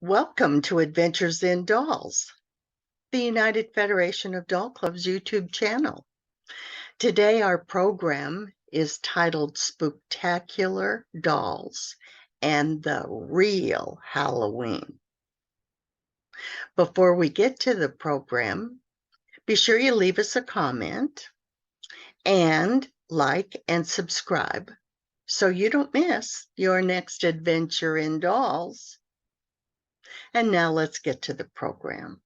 Welcome to Adventures in Dolls, the United Federation of Doll Clubs YouTube channel. Today our program is titled Spooktacular Dolls and the Real Halloween. Before we get to the program, be sure you leave us a comment and like and subscribe so you don't miss your next adventure in dolls. And now let's get to the program.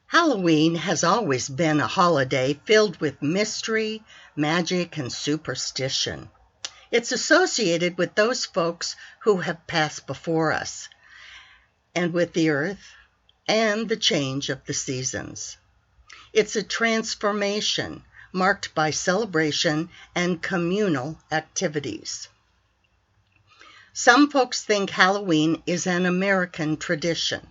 Halloween has always been a holiday filled with mystery, magic, and superstition. It's associated with those folks who have passed before us, and with the earth and the change of the seasons. It's a transformation marked by celebration and communal activities. Some folks think Halloween is an American tradition.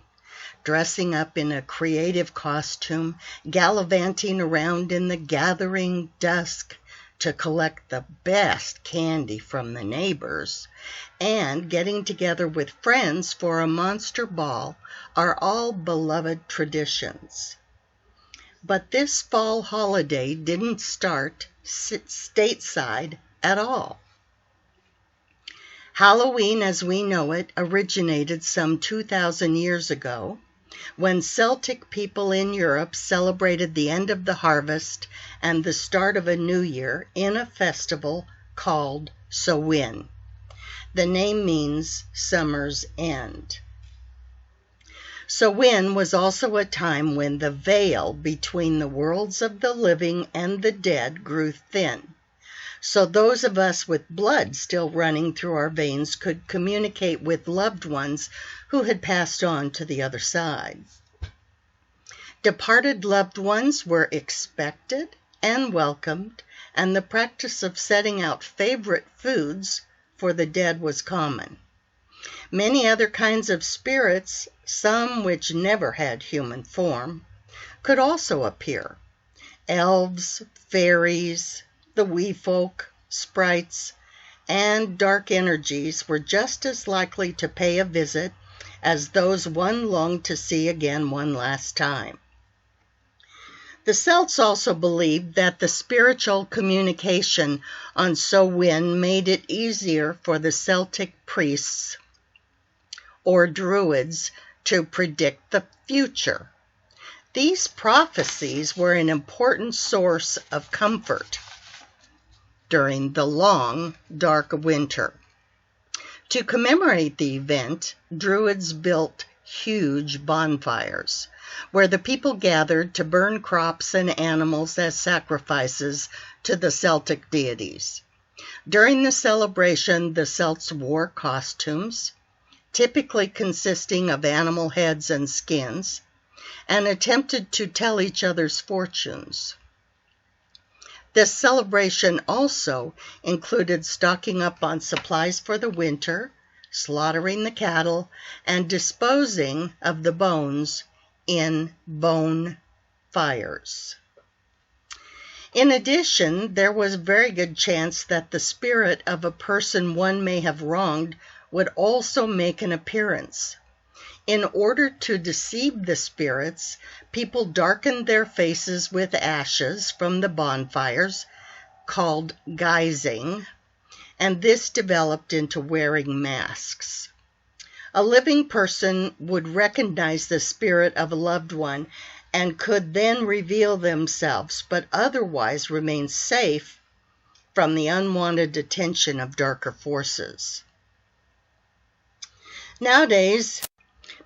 Dressing up in a creative costume, gallivanting around in the gathering dusk to collect the best candy from the neighbors, and getting together with friends for a monster ball are all beloved traditions. But this fall holiday didn't start stateside at all. Halloween as we know it originated some 2,000 years ago, when Celtic people in Europe celebrated the end of the harvest and the start of a new year in a festival called Samhain. The name means summer's end. Samhain was also a time when the veil between the worlds of the living and the dead grew thin, so those of us with blood still running through our veins could communicate with loved ones who had passed on to the other side. Departed loved ones were expected and welcomed, and the practice of setting out favorite foods for the dead was common. Many other kinds of spirits, some which never had human form, could also appear. Elves, fairies, the wee folk, sprites, and dark energies were just as likely to pay a visit as those one longed to see again one last time. The Celts also believed that the spiritual communication on Samhain made it easier for the Celtic priests or druids to predict the future. These prophecies were an important source of comfort during the long, dark winter. To commemorate the event, Druids built huge bonfires, where the people gathered to burn crops and animals as sacrifices to the Celtic deities. During the celebration, the Celts wore costumes, typically consisting of animal heads and skins, and attempted to tell each other's fortunes. This celebration also included stocking up on supplies for the winter, slaughtering the cattle, and disposing of the bones in bone fires. In addition, there was a very good chance that the spirit of a person one may have wronged would also make an appearance. In order to deceive the spirits, people darkened their faces with ashes from the bonfires, called guising, and this developed into wearing masks. A living person would recognize the spirit of a loved one and could then reveal themselves, but otherwise remain safe from the unwanted attention of darker forces. Nowadays,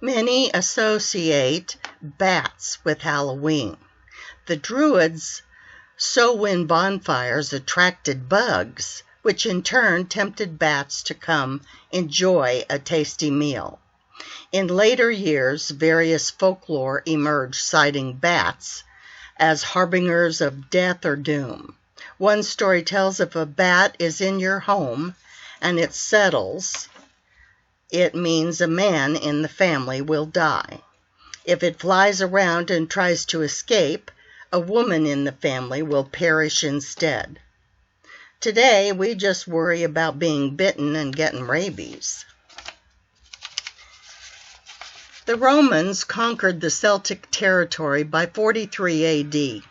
many associate bats with Halloween. The Druids' Samhain bonfires attracted bugs, which in turn tempted bats to come enjoy a tasty meal. In later years, various folklore emerged citing bats as harbingers of death or doom. One story tells if a bat is in your home and it settles, it means a man in the family will die. If it flies around and tries to escape, a woman in the family will perish instead. Today, we just worry about being bitten and getting rabies. The Romans conquered the Celtic territory by 43 AD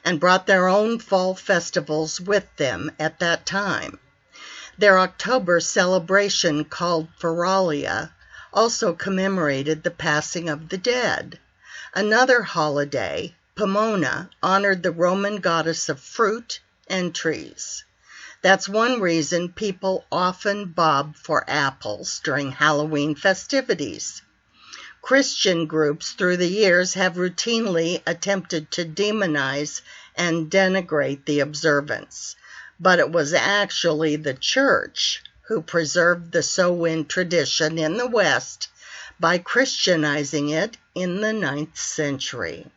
and brought their own fall festivals with them at that time. Their October celebration, called Feralia, also commemorated the passing of the dead. Another holiday, Pomona, honored the Roman goddess of fruit and trees. That's one reason people often bob for apples during Halloween festivities. Christian groups through the years have routinely attempted to demonize and denigrate the observance, but it was actually the church who preserved the Samhain tradition in the West by Christianizing it in the 9th century.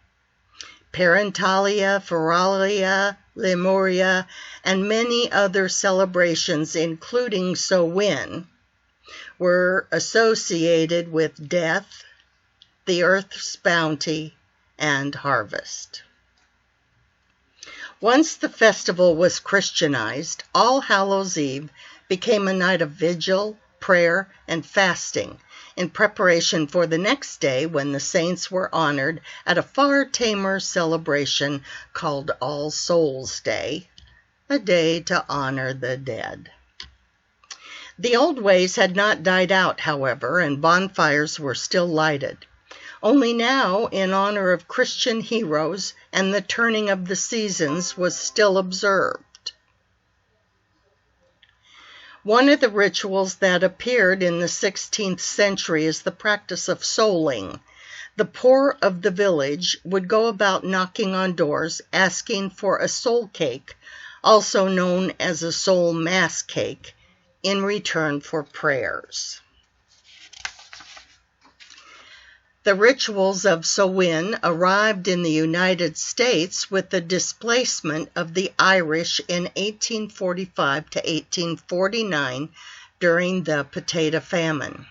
Parentalia, Feralia, Lemuria, and many other celebrations, including Samhain, were associated with death, the earth's bounty, and harvest. Once the festival was Christianized, All Hallows' Eve became a night of vigil, prayer, and fasting in preparation for the next day when the saints were honored at a far tamer celebration called All Souls' Day, a day to honor the dead. The old ways had not died out, however, and bonfires were still lighted. Only now, in honor of Christian heroes and the turning of the seasons, was still observed. One of the rituals that appeared in the 16th century is the practice of souling. The poor of the village would go about knocking on doors, asking for a soul cake, also known as a soul mass cake, in return for prayers. The rituals of Samhain arrived in the United States with the displacement of the Irish in 1845 to 1849 during the potato famine.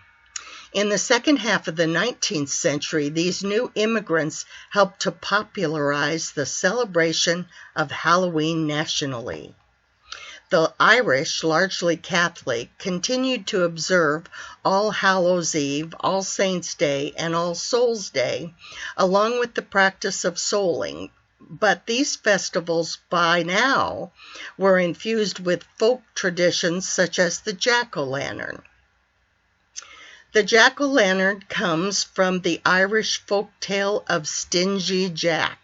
In the second half of the 19th century, these new immigrants helped to popularize the celebration of Halloween nationally. The Irish, largely Catholic, continued to observe All Hallows' Eve, All Saints' Day, and All Souls' Day, along with the practice of souling. But these festivals, by now, were infused with folk traditions such as the jack-o'-lantern. The jack-o'-lantern comes from the Irish folk tale of Stingy Jack,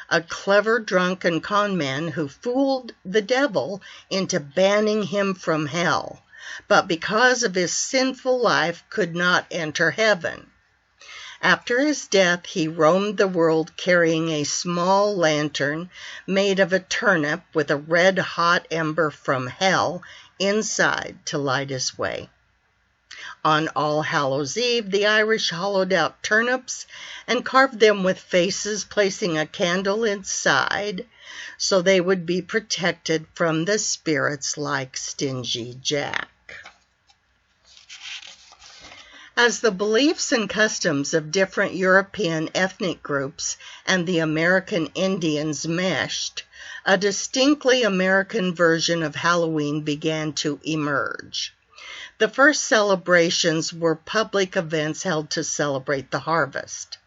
a clever drunken con man who fooled the devil into banning him from hell, but because of his sinful life could not enter heaven. After his death, he roamed the world carrying a small lantern made of a turnip with a red-hot ember from hell inside to light his way. On All Hallows' Eve, the Irish hollowed out turnips and carved them with faces, placing a candle inside so they would be protected from the spirits like Stingy Jack. As the beliefs and customs of different European ethnic groups and the American Indians meshed, a distinctly American version of Halloween began to emerge. The first celebrations were public events held to celebrate the harvest.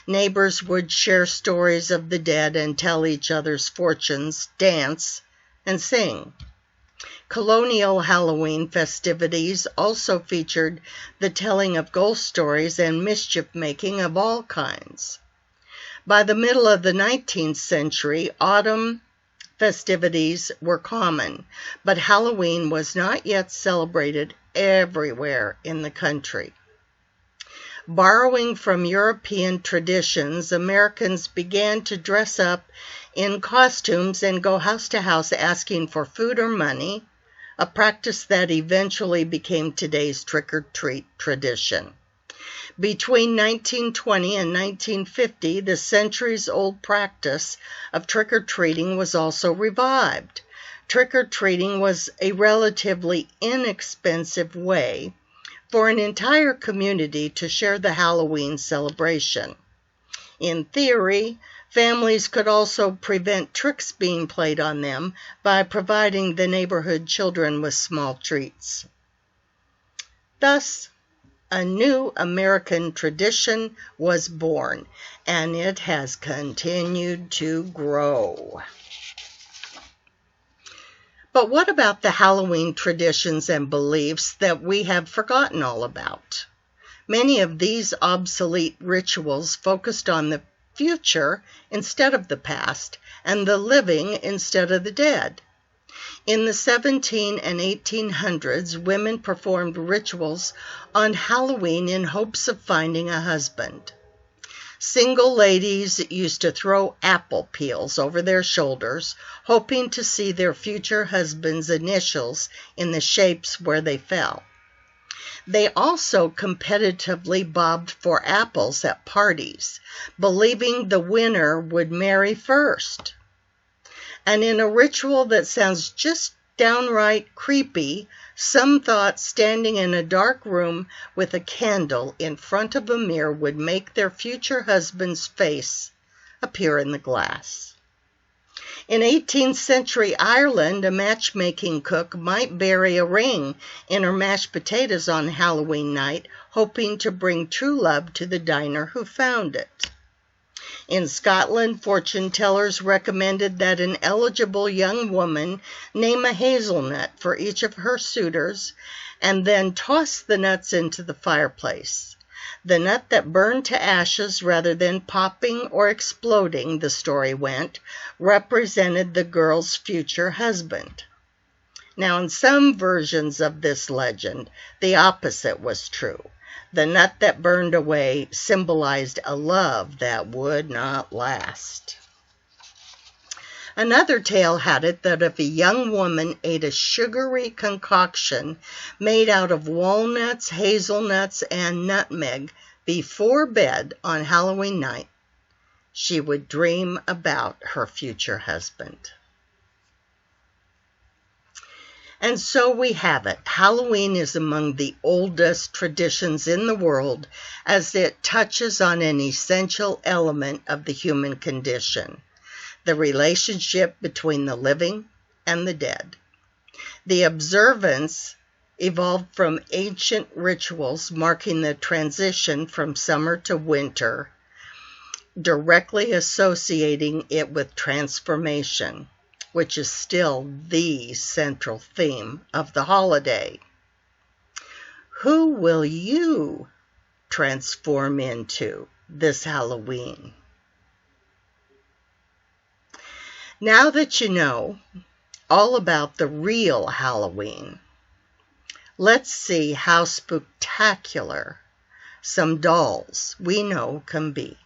Neighbors would share stories of the dead and tell each other's fortunes, dance, and sing. Colonial Halloween festivities also featured the telling of ghost stories and mischief-making of all kinds. By the middle of the 19th century, autumn festivities were common, but Halloween was not yet celebrated everywhere in the country. Borrowing from European traditions, Americans began to dress up in costumes and go house to house asking for food or money, a practice that eventually became today's trick-or-treat tradition. Between 1920 and 1950, the centuries-old practice of trick-or-treating was also revived. Trick-or-treating was a relatively inexpensive way for an entire community to share the Halloween celebration. In theory, families could also prevent tricks being played on them by providing the neighborhood children with small treats. Thus, a new American tradition was born, and it has continued to grow. But what about the Halloween traditions and beliefs that we have forgotten all about? Many of these obsolete rituals focused on the future instead of the past, and the living instead of the dead. In the 17 and 1800s, women performed rituals on Halloween in hopes of finding a husband. Single ladies used to throw apple peels over their shoulders, hoping to see their future husband's initials in the shapes where they fell. They also competitively bobbed for apples at parties, believing the winner would marry first. And in a ritual that sounds just downright creepy, some thought standing in a dark room with a candle in front of a mirror would make their future husband's face appear in the glass. In 18th century Ireland, a matchmaking cook might bury a ring in her mashed potatoes on Halloween night, hoping to bring true love to the diner who found it. In Scotland, fortune tellers recommended that an eligible young woman name a hazelnut for each of her suitors and then toss the nuts into the fireplace. The nut that burned to ashes rather than popping or exploding, the story went, represented the girl's future husband. Now, in some versions of this legend, the opposite was true. The nut that burned away symbolized a love that would not last. Another tale had it that if a young woman ate a sugary concoction made out of walnuts, hazelnuts, and nutmeg before bed on Halloween night, she would dream about her future husband. And so we have it. Halloween is among the oldest traditions in the world, as it touches on an essential element of the human condition: the relationship between the living and the dead. The observance evolved from ancient rituals marking the transition from summer to winter, directly associating it with transformation, which is still the central theme of the holiday. Who will you transform into this Halloween? Now that you know all about the real Halloween, let's see how spooktacular some dolls we know can be.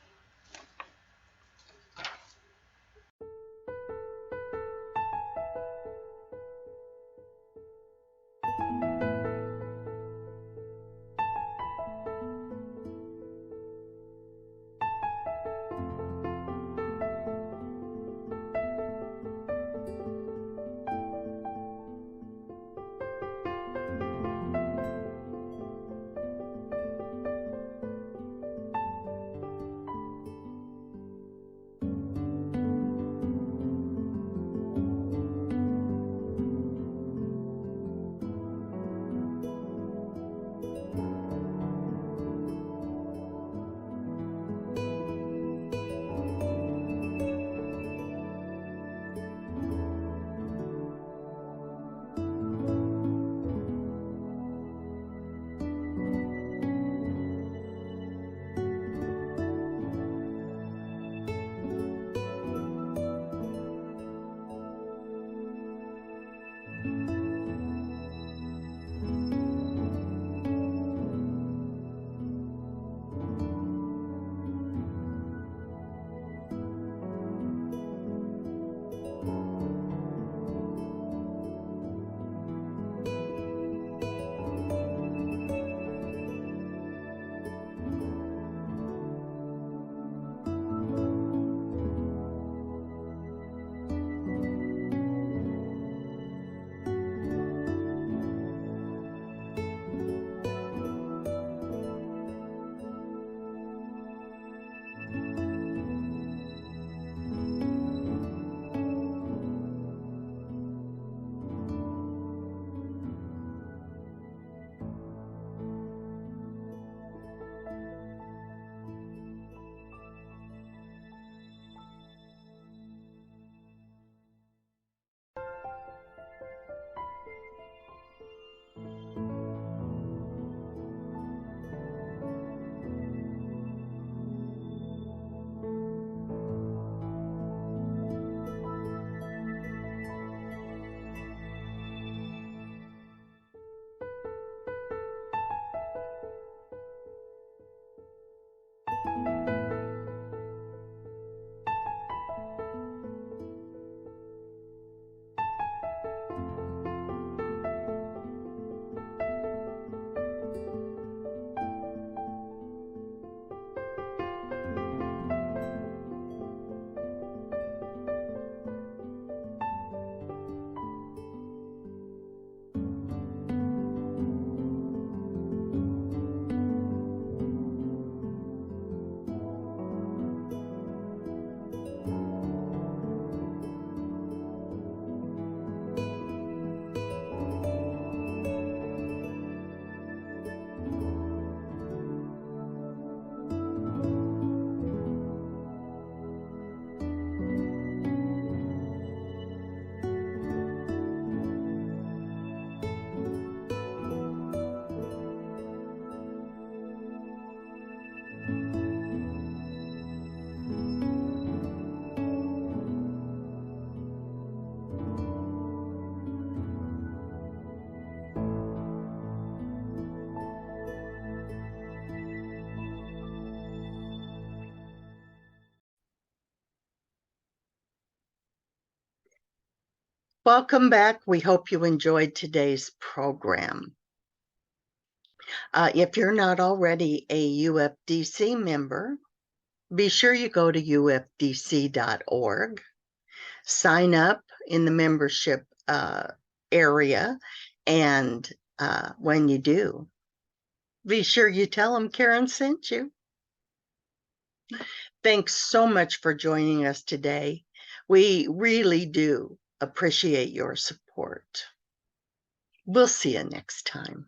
Welcome back. We hope you enjoyed today's program. If you're not already a UFDC member, be sure you go to ufdc.org, sign up in the membership area, and when you do, be sure you tell them Karen sent you. Thanks so much for joining us today. We really do appreciate your support. We'll see you next time.